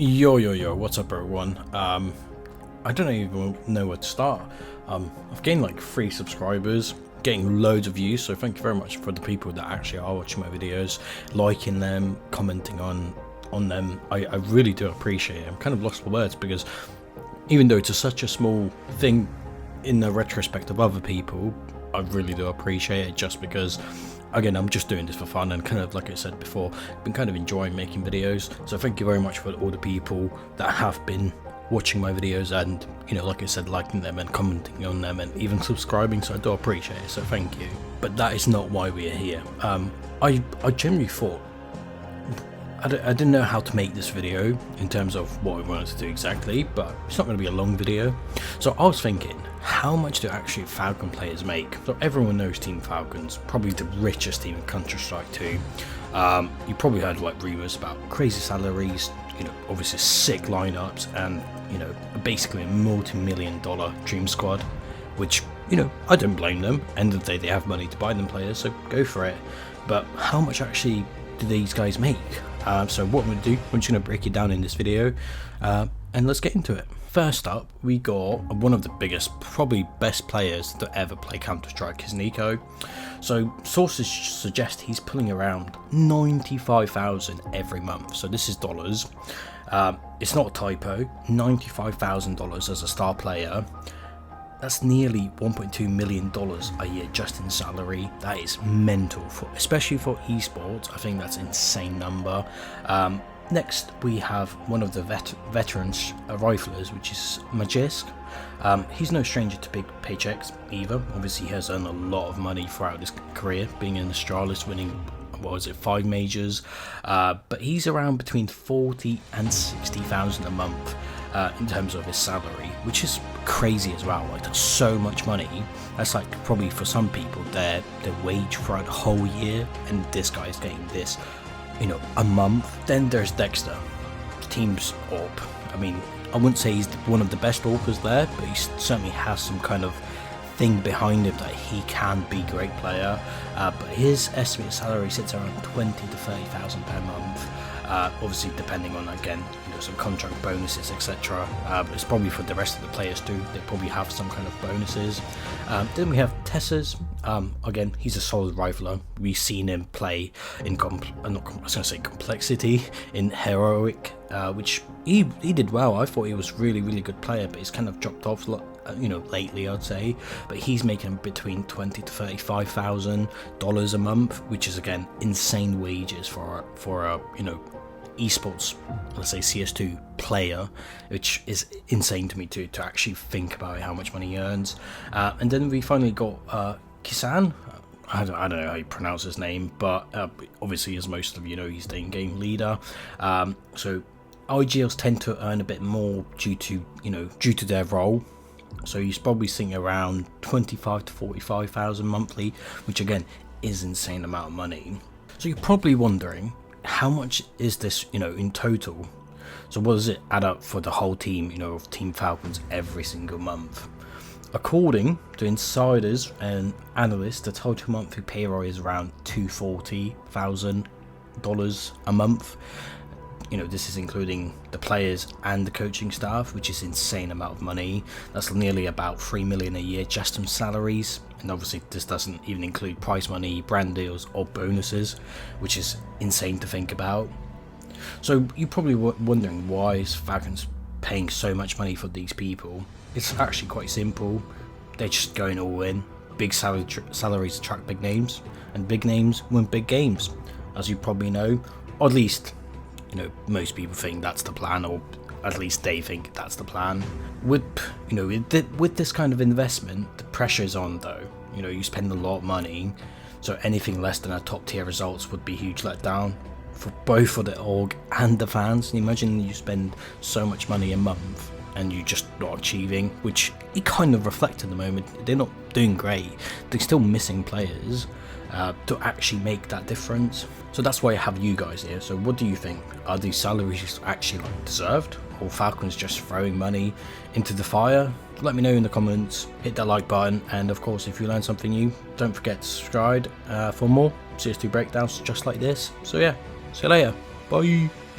Yo, what's up everyone? I don't even know where to start. I've gained like 3 subscribers, getting loads of views, so thank you very much for the people that actually are watching my videos, liking them, commenting on them. I really do appreciate it. I'm kind of lost for words because even though it's such a small thing in the retrospect of other people, I really do appreciate it, just because again, I'm just doing this for fun, and kind of like I said before, I've been kind of enjoying making videos. So thank you very much for all the people that have been watching my videos and, you know, like I said, liking them and commenting on them and even subscribing, so I do appreciate it, so thank you. But that is not why we are here. I genuinely thought I didn't know how to make this video in terms of what I wanted to do exactly, but it's not going to be a long video. So I was thinking, how much do actually Falcon players make? So everyone knows Team Falcon's probably the richest team in Counter-Strike 2. You probably heard like rumours about crazy salaries, you know, obviously sick lineups, and, you know, basically a multi-million-dollar dream squad, which, you know, I don't blame them. End of the day, they have money to buy them players, so go for it. But how much actually do these guys make? So what I'm going to do, I'm just going to break it down in this video, and let's get into it. First up, we got one of the biggest, probably best players to ever play Counter-Strike, is Nico. So sources suggest he's pulling around 95,000 every month, so this is dollars. It's not a typo, $95,000 as a star player. That's nearly $1.2 million a year just in salary. That is mental, especially for esports. I think that's an insane number. Next, we have one of the veterans riflers, which is Magisk. He's no stranger to big paychecks either. Obviously, he has earned a lot of money throughout his career, being in Astralis, winning, what was it, 5 majors. But he's around between 40 and 60,000 a month. In terms of his salary, which is crazy as well. Like, that's so much money. That's like probably for some people their wage for a whole year, and this guy's getting this, you know, a month. Then there's Dexter, the team's AWP. I mean, I wouldn't say he's one of the best AWPers there, but he certainly has some kind of thing behind him that he can be a great player. But his estimated salary sits around 20 to 30,000 per month. Obviously depending on, again, you know, some contract bonuses, etc. It's probably for the rest of the players too. They probably have some kind of bonuses. Then we have Tessers. Again, he's a solid rifler. We've seen him play in complexity, in heroic, which he did well. I thought he was really good player, but he's kind of dropped off, you know, lately, I'd say. But he's making between $20,000 to $35,000 a month, which is, again, insane wages for a you know, esports, let's say CS2 player, which is insane to me too, to actually think about how much money he earns. And then we finally got Kisan. I don't know how you pronounce his name, but obviously, as most of you know, he's the in-game leader. So IGLs tend to earn a bit more due to their role. So he's probably sitting around 25 to 45,000 monthly, which again is insane amount of money. So you're probably wondering, how much is this, you know, in total? So what does it add up for the whole team, you know, of Team Falcons every single month? According to insiders and analysts, the total monthly payroll is around $240,000 a month. You know, this is including the players and the coaching staff, which is insane amount of money. That's nearly about $3 million a year just in salaries, and obviously this doesn't even include prize money, brand deals, or bonuses, which is insane to think about. So you're probably wondering, why is Falcons paying so much money for these people? It's actually quite simple. They're just going all in. Big salaries attract big names, and big names win big games, as you probably know, or at least, you know, most people think that's the plan, or at least they think that's the plan. With, you know, with this kind of investment, the pressure is on though. You know, you spend a lot of money, so anything less than a top tier results would be a huge letdown for both for the org and the fans. And imagine you spend so much money a month and you just not achieving, which it kind of reflects at the moment. They're not doing great. They're still missing players to actually make that difference. So that's why I have you guys here. So what do you think? Are these salaries actually deserved, or Falcons just throwing money into the fire? Let me know in the comments, hit that like button, and of course if you learned something new, don't forget to subscribe for more CS2 breakdowns just like this. So yeah, see you later, bye.